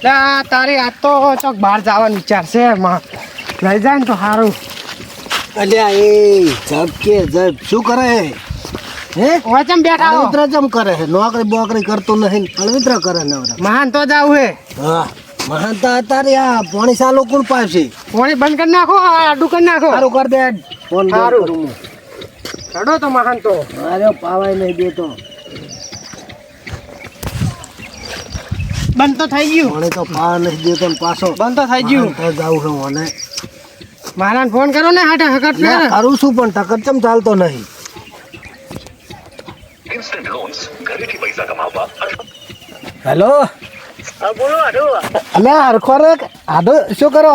તારી આજ તો ચોક બહાર જવાનો વિચાર છે એમાં લઈ જાય ને તો સારું. અલ્યા એ જબ કે જબ શું કરે હે વચમ બેઠા હો. અળવિત્ર જમ કરે છે નોકરી બોકરી કરતો નહીં અળવિત્ર કરે નવરા. મહાન તો જાવ હે. હા મહાનતા અત્યારે આ પોણી સાલો કોણ પાવશે પાણી બંધ કરી નાખો આડું કરી નાખો. સારું કર દે ફોન સારું. કરું હું. ચડો તો મહાન તો અરે પાવાય નહીં દેતો બંધ તો થઈ ગયું. પાણી તો પાવા નહીં દેતો ને પાછો બંધ તો થઈ ગયું. તો જાવું છે મને મહારાજ ફોન કરો ને હાટે હકટ ના, કરું છું પણ ટકર ચમ ચાલતો નહીં. ઇન્સ્ટન્ટ લોન્સ ઘરેથી પૈસા કમાવવા. હેલો હા બોલો આડો. અલ્યા હરખો રે આડો શું કરો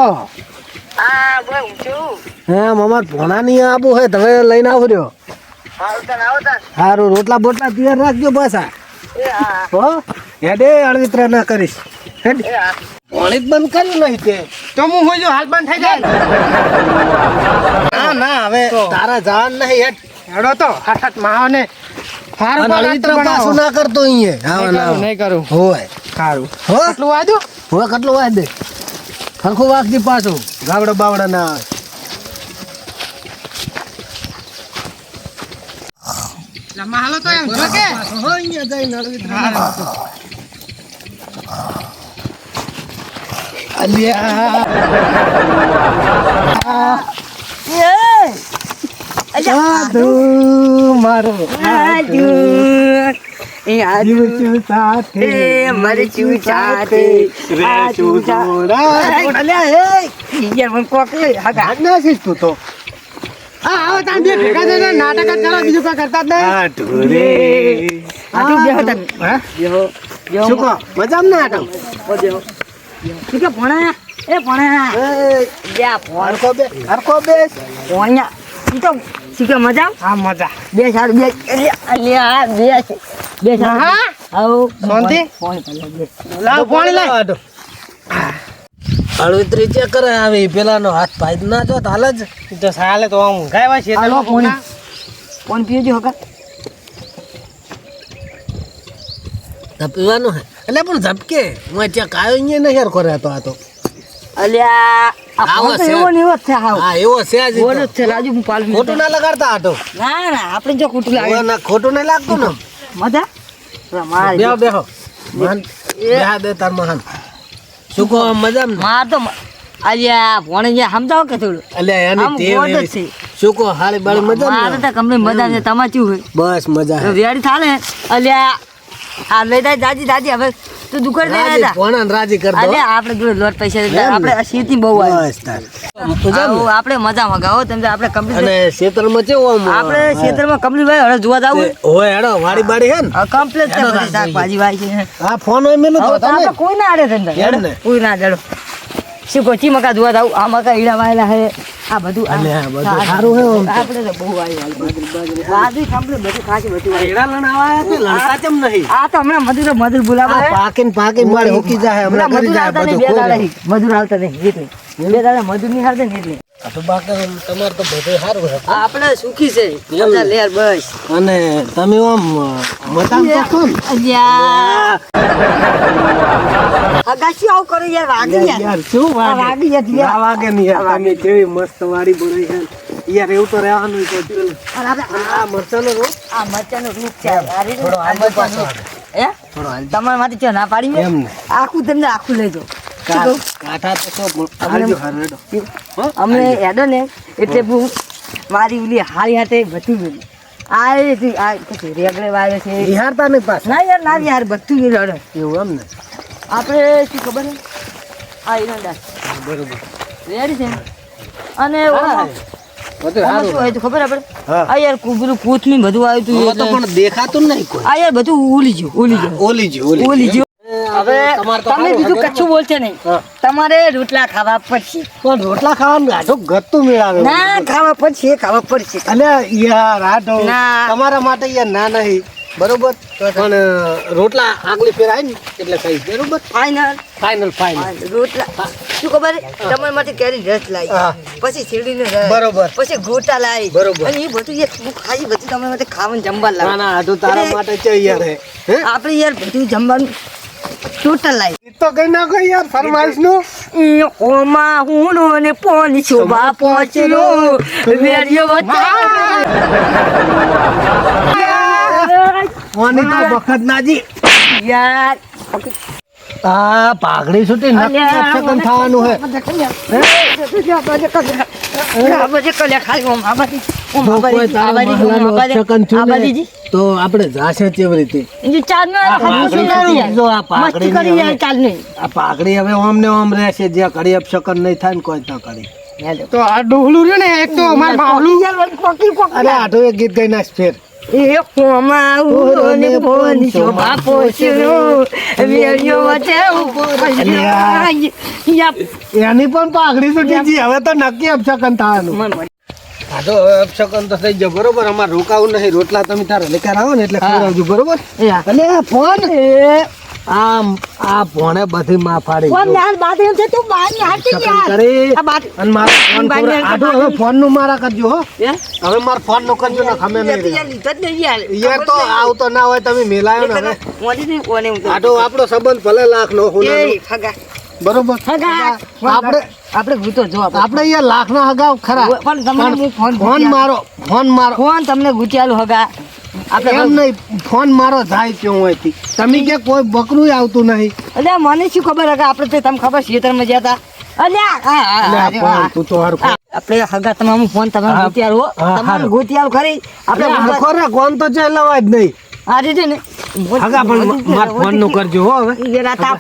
હા બોલ હું છું. હા મમાર ભોણા ની આબુ હે તમે લઈને આવો રહ્યો. આવો તાન. સારું રોટલા બોટલા તૈયાર રાખજો પાછા એ હા હો હેડે અળવિત્ર ના કરીશ હેડ એ હા. પાણી જ બંધ કર્યું નહીં તે તો હું હોય જો હાલ બંધ થઈ જાય. ના ના હવે તારા જાન નહીં હેડ હેડો તો હઠ માહોને સારું અને અળવિત્ર પાછું ના કરતો અહીંયા આવા ના નહીં કરું. હોય સારું હો કેટલું વાદો હવે કેટલું વાય દે ખરખું વાગતી પાછું ગાવડો બાવડા ના આવે હાલો તો એમ જો કે હો અહીંયા જઈને અળવિત્ર સાધુ મારો જીવતું સાથે મરચું સાથે રેચું જોડા અલ્યા એ હાથ નાખીશ તું તો હા આવો તાન બે ભેગા થઈને નાટક જ કરો બીજું કઈ કરતા જ નહીં. આ ઢોરે આટલું બેહો તમે. હે? બેહો બેહો શું કહો મજામાં ના આટમ બેહો શું કે ભણા એ ભણા જા ભણ હરખો બેસ ભણ્યા ઈ તો શું કે મજા હા મજા બે સારું બે અલ્યા બે સારું હા આવો શાંતિ? ફોન કરી લે લાવ પાણી લાવ. અળવિત્રી ચેક કરે આવી પેલાનો હાથ પાઈ ના જો હાલ જ ઈ તો સાલે તો આમ ગાયવા છે હાલો ફોન ફોન પીજો હકા પીવાનું હે એટલે પણ ઝપકે હું ચેક આવ્યો અહીંયા નહીં યાર કરે તો આ તો અલ્યા આ આવો ફોન તો છે. એવો ને એવો જ છે હાવ હા એવો છે જ ઈ બોલ જ તો. છે રાજુ હું પાલ ખોટું ના લગાડતા આટો ના ના આપણે જો ખોટું લાગે ના ખોટું નહીં લાગતું ને મજા મારી બેહો બેહો મહાન બેહા દે તાર મહાન શું કહો મજામાં ને? માર તો અલ્યા ભણે જે સમજાવો કે થોડું અલ્યા એની આમ ટેવ ગોડ જ એવી. છે. શું કહો હાળી બાળી મજામાં મારે ને? તો કમને મજા છે તમારે શું હોય બસ મજા હે. રેડી થાલે અલ્યા આ લઈ જાય દાદી દાદી હવે તું દુકાન લઈ રાજી જા પોણાને રાજી કર દો અલ્યા આપણે જોડે લોટ પૈસા એમ ને? આપણે શેતી બહુ આવી બસ તાર મજામાં ને? આપણે મજા મગાવો તમે આપણે કમ્પ્લીટ અને ક્ષેત્રમાં કેવો આમ આપણે ક્ષેત્રમાં કમ્પ્લીટ ભાઈ હવે જોવા જાવ હોય હેડો વાડી બાડી હે ને કમ્પ્લીટ છે બધી શાકભાજી વાય છે આ ફોન હોય મેલું હવે તો તો તમે આપણે કોઈ ના આડે ધંધા એમ ને? કોઈ ના જડો શું કોચી મકા જોવા જાવ આ મકા ઈડા વાયેલા હે આ બધું અને આ બધું સારું હે આમ તો. આપણે તો બહુ આવી બાજરી કમ્પ્લીટ બધું ખાસી બધું આવી. એડા લણાવા છે લણતા કેમ નહીં આ તો હમણાં મધુર બોલાવા આ પાકીને મારે હોકી જાય હમણાં કરી જાય બધું બે દાડા ખોરું. મધુર હાલતા નહીં એટલે બે દાડા મધુર નહીં હાલતા ને એટલે આ તો બાકી તમારે તો બધું સારું હે આપણે સુખી છે મજા લેર બસ અને તમે આમ મતામ તો છો ને? અલ્યા અગાશી આવું કરો યાર વાગી યાર યાર શું આ વાગે વાગી યાર યાર. ના વાગે ને યાર તમે કેવી મસ્ત વાડી બનાવી છે યાર એવું તો રહેવાનું છે અને આપણે આ મરચાનો રોટ આ મરચાનો રૂપ છે આ રીતનું થોડો આ હાલ મરચાંનું. પાછો હે થોડો હાલ તમારા માટે ચો ના પાડી મેં? એમ ને. આખું તમને આખું લઈ જાઓ શું કહું? કાંઠા તો છો પણ આવજો હારું હેડો. અમને હેડો ને એટલે હું મારી ઓલી હારી હાથે બધું મેળ્યું આ રેગડે વાગે છે નિહારતા નહીં પાછા ના યાર ના યાર બધું મેળ્યું હેડો એવું એમ ને આપણે શું ખબર છે આ ઈરંડા બરોબર રેડી છે અને બધું આમાં શું સારું હોય તો ખબર આપણે હા. આ યાર પેલું કોથમીર બધું આવ્યું હતું આમાં તો એટલે પણ દેખાતું જ નહીં કોઈ આ યાર બધું ઓલી ગયું ઓલી જી ઓલી ગયું હવે તમારે તો તમે સારું બીજું હે. કચ્છું બોલશે નહીં હા. તમારે રોટલા ખાવા પડશે પણ રોટલા ખાવાનું આટલું ગતું મેળાવે ના ખાવા પડશે અલે યાર આટો ના. તમારા માટે યાર ના નહીં બરોબર પણ રોટલા આગલી ફેર આવી ને એટલે કઈ બરોબર ફાઈનલ ફાઇનલ ફાઇનલ રોટલા શું ખબર છે? તમારા માટે કેરી રસ લાવી હા. પછી શેરડીનો રસ બરોબર. પછી ગોટા લાવી બરોબર. અને એ બધું યાર હું ખાઈ બધું તમારા માટે ખાવાનું જમવા ના લાવી ના આટલું તારા એટલે માટે છે યાર હે આપણે યાર બધું જમવાનું ટોટલ લાવી તો કઈ નાખો યાર ફરમાઈશ નું. ઓમાં હુંનો ને પોન શોભા પહોંચલો વેરિયો કોની તો વખત નાજી યાર આ પાઘડી છૂટી નક્કી અપશકન થવાનું હે તો આપણે જાશે કેવી રીતે જો આ પાઘડી હવે ઓમ ને ઓમ રહેશે જે ઘડી અપશકન નહીં થાય ને કોઈ તો કરી તો આ ડોહલું રહ્યું ને એક તો અમાર બાવલું. અરે આઠો એક ગીત ગઈ નાખ ફેર એની પણ પાઘડી છૂટી ગઈ હવે તો નક્કી અપશકન થવાનું. હા તો હવે અપશકન તો થઈ ગયો બરોબર. અમારે રોકાવું નહીં. રોટલા તમે તારે લેकर આવો ને એટલે ખવડાવજો બરોબર. અને આ ફોન આ ફોને બધી માં ફાડી હવે ફોન નું મારા કરજો હો. હવે મારા ફોન નું કરજો ને ખમે નહીં યાર તો આવતો ના હોય તમે મેલાયો ને હવે આટો આપણો સંબંધ ભલે લાખ નો બરોબર. આપણે અહીંયા લાખ ના હગાવ ખરા ફોન મારો ફોન તમને ગુચાલું હગા એમ નહીં ફોન મારો જાય ક્યાં હોય થી તમે કે કોઈ બકરું આવતું નહીં. અલ્યા મને શું ખબર હગા આપણે તો તમને ખબર ખેતરમાં ગયા હતા અલ્યા તું તો હરખો આપણે હગા તમામ ફોન તમારે ગુતિયાલ હો તમારે ગુતિયાલ ખરી આપણે હરખો રે કોણ તો ચાલવા જ નહીં. આજે છે ને હગા પણ માર ફોન નું કરજો હો હવે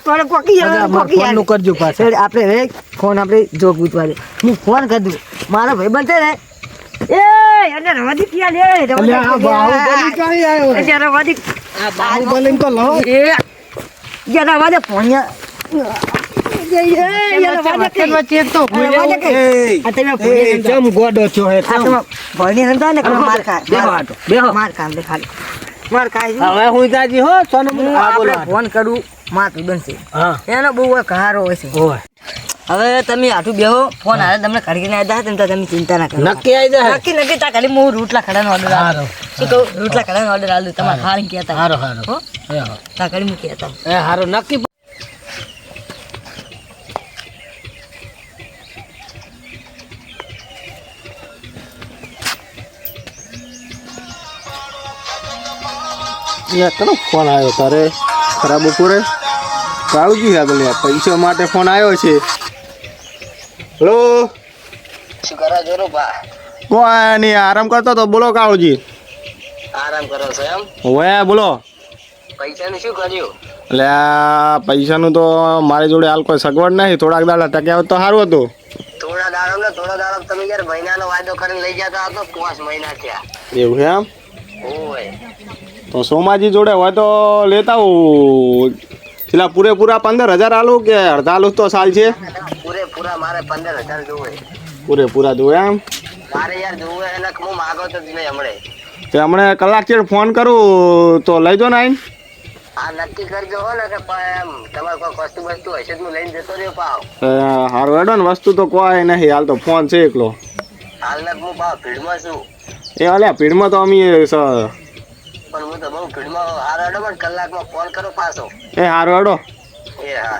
ફોન નું કરજો પાછળ આપણે હવે ફોન આપણે જો ગુતવા દે હું ફોન કરી દઉં મારો ભાઈ બનતે ને એ અને રવાદી પિયા લે આ બાહુબલી ક્યાં આવ્યો એ રવાદી આ બાહુબલી તો લો એ યાર રવાદે ફોનિયા કેમ ગોડો છો હે હવે હું જાજી હો સોનમ ફોન કરું માથું બનશે હા એનો બહુ કહારો હોય છે હવે તમે આટલું બેહો ફોન આવે તમને ખડકી ના દા તમે ચિંતા ના કરો નક્કી આવી જાય નક્કી તા ખાલી હું રોટલા ખડાનો ઓર્ડર આલો શું કહું રોટલા ખડાનો ઓર્ડર આલું તમારે હારી કહેતા હારો હારો હો તા ખાલી હું કહેતા એ હારો નક્કી કનો ફોન આવ્યો તારે ખરાબ બપોરે કાળુજી હા બોલે પૈસા માટે ફોન આવ્યો છે. હેલો શું કરો છો રૂપા? કોઈ નહીં આરામ કરતો તો બોલો કાળુજી. આરામ કરો છો એમ? હવે બોલો. પૈસાનું શું કર્યું? એટલે આ પૈસાનું તો મારી જોડે હાલ કોઈ સગવડ નહીં. થોડાક દાડા ટક્યા હોત તો સારું હતું. થોડા દાડો તમે યાર મહિનાનો વાયદો કરીને લઈ જતા હતો 5 મહિના થયા. એવું એમ? ઓય તો સોમાજી જોડે હોય તો લેતા આવું. પેલા પૂરેપૂરા 15,000 આલું કે અડધા આલું તો સાલ છે? પૂરેપૂરા મારે 15,000 જોવે. પૂરેપૂરા જોવે એમ? મારે યાર જોવે એટલે હું માગો તો જ નહીં હમણે. તે હમણે કલાક ચેડ ફોન કરું તો લઈ જો ને આઈને. આ નક્કી કરજો હો ને કે એમ તમારે કોઈ વસ્તુ હશે તો હું લઈને જતો રહ્યો પાવ. હારું હેડો ને વસ્તુ તો કોઈ નહીં હાલ તો ફોન છે એકલો. હાલ ને હું પાવ ભીડમાં છું. એ અલ્યા ભીડમાં તો અમે પણ હું તો બહુ ભીડમાં હાર હેડો પણ કલાકમાં ફોન કરો પાછો. એ હારું હેડો. એ હા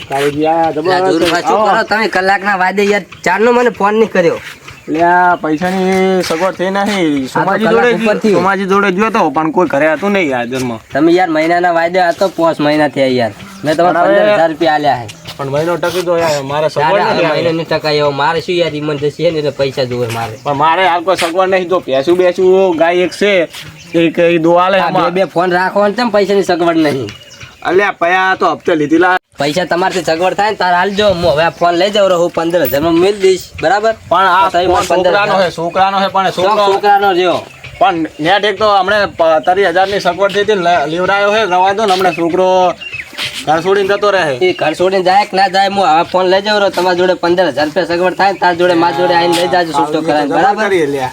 કાળુજી આયા જબરદસ્ત. તમે કલાકના વાદે યાર ચારનો મને ફોન નહીં કર્યો એટલે આ પૈસાની સગવડ થઈ નહીં. સોમાજી કલાક જોડે ઉપરથી. સોમાજી જોડે ગયો તો પણ કોઈ ઘરે હતું નહીં હાજરમાં. તમે યાર મહિનાના વાયદે આ તો 5 મહિના થયા યાર મેં તમારે પણ હવે- 15,000 રૂપિયા આલ્યા છે પણ મહિનો ટકી તો યાર મારે સગવડ તારે નથી આ આવી. મહિનાની ટકા એવો મારે શું યાર ઇમરજન્સી છે ને એટલે પૈસા જોવે મારે પણ મારે હાલ કોઈ સગવડ નહીં. જો ભેંસું બેસું ગાય એક છે એક એ દોવાલે આ બે ફોન રાખો ને તેમ પૈસાની સગવડ નહીં અલ્યા પયા તો હપ્તે લીધેલા. પૈસા તમારથી સગવડ થાય ને તારે હાલજો હું હવે આ ફોન લઈ જાઉં રહું 15,000 માં મેળ દઈશ બરાબર પણ આ તો તમે ફોન 15,000 છોકરાનો છે પણ શોખ છોકરો છોકરાનો રહ્યો પણ નેટ એક તો હમણે 30,000 ની સગવડ થઈ હતી લેવરાયો છે રવા દો ને હમણાં છોકરો ઘર છોડીને જતો રહે. એ ઘર છોડીને જાય કે ના જાય હું હવે ફોન લઈ જાઉં રહું તમારી જોડે 15,000 રૂપિયા સગવડ થાય ને તાર જોડે મારી જોડે આવીને લઈ જાજો છૂટો કરાવીને બરાબર કરી લ્યા.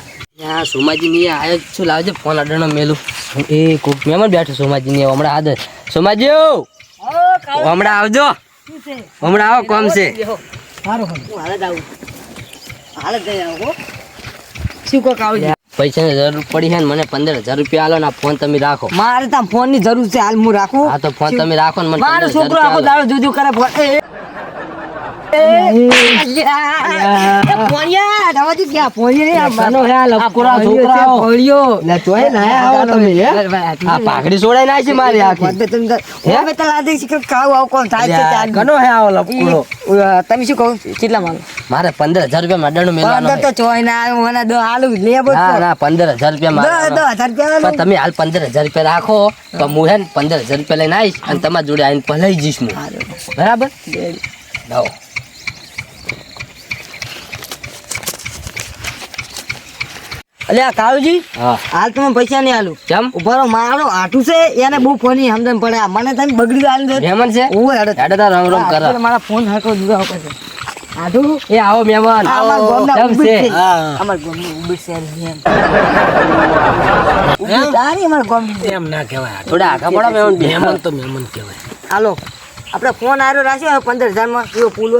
હા સોમાજી ની આયો શું લાવજે ફોન અડનો મેલું એ કોક મહેમાન બેઠો સોમાજી ની હમણાં આદર સોમાજી હમણાં આવજો હમણાં આવો કોમ છે શું કોક આવજો પૈસાની જરૂર પડી છે ને મને 15,000 રૂપિયા આલો ને આ ફોન તમે રાખો. મારે તો ફોન ની જરૂર છે હાલ હું રાખું હા તો ફોન તમે રાખો ને મને મારો 15,000 છોકરો આખો રૂપિયા દાડો જુજુ કરે ફોન ફોનિયા રવાજી ક્યાં ફોનિયા આલો. હે આ લપકુરા છોકરાઓ. લે તોય લાયા આવો તમે આ પાઘડી છોડાઈ નાખી છે મારી આખી. હવે તો લાદે છે કે ખાવ આવ કોણ થાય છે ત્યાં કનો હે આવો લપકુરો? તમે શું કહો કેટલા માંગો મારે 15,000 રૂપિયા માડાનું મેલવાનો પંદર તો ચોય ના આવે મને દો હાલું લે બસ ના ના 15,000 રૂપિયા મારવાનો. 10,000 પણ તમે હાલ 15,000 રૂપિયા રાખો તો હું હે ને 15,000 રૂપિયા લઈને આવીશ અને તમારી જોડે આવીને પલાઈ જઈશ હું. બરાબર લાવો. અલ્યા કાળુજી હા હાલ તમે પૈસા નહીં હાલું કેમ ઉભરો મારો આઠું છે એને બહુ ફોન સમજણ પડે મને તમે બગડી હાલ દે મહેમાન છે ઓય હેડો હેડો તાર રંગ રંગ કરે. મારા ફોન હરકો દુરા ઉપર આઠું એ આવો મહેમાન. અમાર ગોમના કેમ ઉભી છે? છે અમાર ગોમની ઉભી છે ઉભી તારી અમાર ગોમની એમ ના કહેવાય થોડા આગા પડો મહેમાન. મહેમાન તો મહેમાન કહેવાય. હાલો આપણે ફોન આર્યો રાખ્યો 15,000 માં કેવો પુલ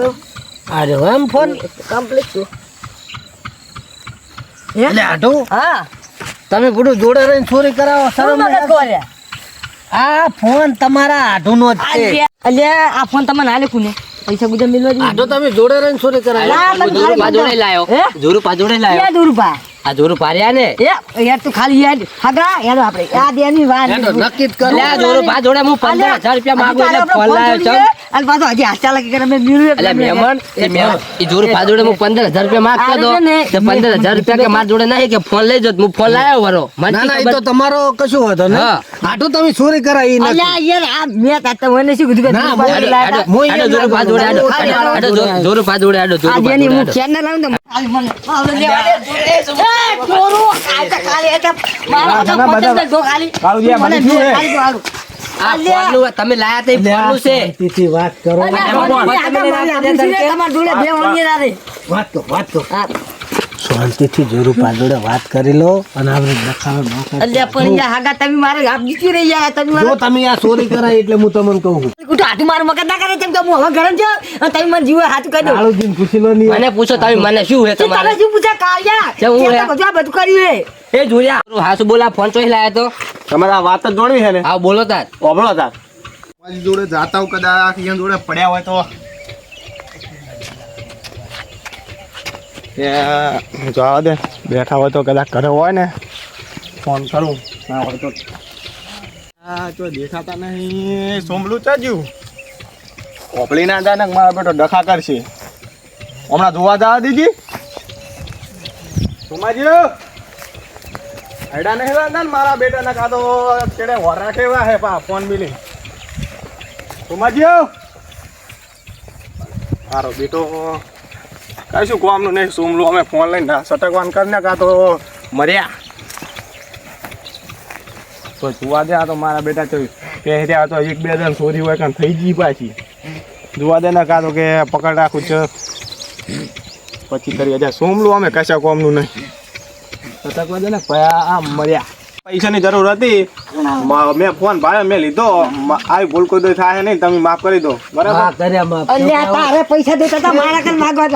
આવ્યો અરે એમ ફોન કમ્પ્લીટ થયો એટલે આટો હા તમે બધું જોડે રહીને ચોરી કરાવો શરમ મગજ નહીં? ખોલ્યા આ ફોન તમારા આઢુનો જ છે. અલ્યા આ ફોન તમને હાલે કોને પૈસા ગુજા મિલવા જોઈએ આઢો તમે જોડે રહીને ચોરી કરાવો. ના, મને જોરું ખાલી પાજોડે લાયો. હે? જોરું પાજોડે લાયો. યાદ રૂપા આ જોરું પાર્યા ને યાર તું ખાલી યાદ હગા યાર આપણે યાદ એની વાત હેડો, નક્કી જ કરો. લે આ જોરું પાજોડે હું 15,000 રૂપિયા માંગુ એટલે ફોન લાયો છો. અને પાછો હજી હાસ્યા લાગી કરે મેં મિલ્યું એટલે મહેમાન એ જોરું પાજોડે હું 15,000 રૂપિયા માંગતો હતો આ ને, તો 15,000 રૂપિયા કે મારા જોડે નહીં કે ફોન લઈ જતો હું ફોન લાયો વરો. મને ના ના એ ખબર- તો તમારો કશું વાંધો નહીં. હા. આઢો તમે ચોરી કરાવી નથી. અલ્યા યાર આ મેં તાતા મને શું કીધું કે ના, તું મોય પાછળ લાયા લાયા મોય આડો જોરું પાજોડે આડો. આડો જોરું પાજોડે આડો. જોરું આ જેની હું પાજોડે આડો. ચેનલ લાવું તો હાલ મને હાલ લેવા દે એ ચોરો આ તો ખાલી એટલે મારો તો પતંગ દો ખાલી મને ખાલી દો હાલું આ ફોનનું તમે લાયા તે ફોનનું છે. શાંતિથી વાત કરો. તમારા જોડે બે ઓળખી ના રે વાત કરો, વાત કરો. હા શાંતિથી જોરું પાડોડે વાત કરી લો અને આપણે દેખાડો ન કરો. અલ્યા પણ યાર હાગા તમે મારે આપ જીતી રહી યાર તમે જો મારે તમે આ ચોરી કરાવી એટલે હું તમને કહું છું. કુટું હાથું મારું મગજ ના કરે તેમ કે હું હવે ઘરે જ અને તમે મને જીવો હાથું કહી દો કાળુજીને પૂછી લો નહીં. મને પૂછો તમે મને શું હે તમે તમારે? શું પૂછા કાળિયા કેમ હું હે? બધું આ બધું કર્યું હે એ જોયા હાસુ બોલા ફોન ચોઈ લાયા તો તમારે આ વાત જ જોડવી છે ને હા બોલો તાર. ઓભળો તાર તમારી જોડે જાતા હું કદાચ અહીંયા જોડે પડ્યા હોય તો જવા દે બેઠા હોય તો કદાચ ઘરે હોય ને ફોન કરું ના હોય તો હા તો દેખાતા નહીં સોમલું ચાજ્યું ઓપળી ના જાય ને મારા બેટો ડખા કરશે હમણાં જોવા જવા દીધી સોમાજી આયડા નહીં વાંધા ને મારા બેટાના કાં તો કેડે વરા કેવા હે પા ફોન મિલી સોમાજી મારો બેટો કઈ શું કોમનું નહીં સોમલું અમે ફોન લઈને સટકવાન કરીને કાં તો મર્યા તો જોવા દે આ તો મારા બેટા તો પહેર્યા તો એક બે જણ ચોરી હોય કાં થઈ ગઈ પાછી જોવા દે ને કાં તો કે પકડ રાખું છે પછી કરી જાય સોમલું અમે કશા કોમનું નહીં સટકવા દે ને આ મર્યા પૈસાની જરૂર હતી મેં ફોન ભાડે મેં લીધો આવી ભૂલ કોઈ થાય નહીં તમે માફ કરી દો બરાબર હા કર્યા બાપ. અલ્યા તારે પૈસા દેતા હતા મારા કન માગવા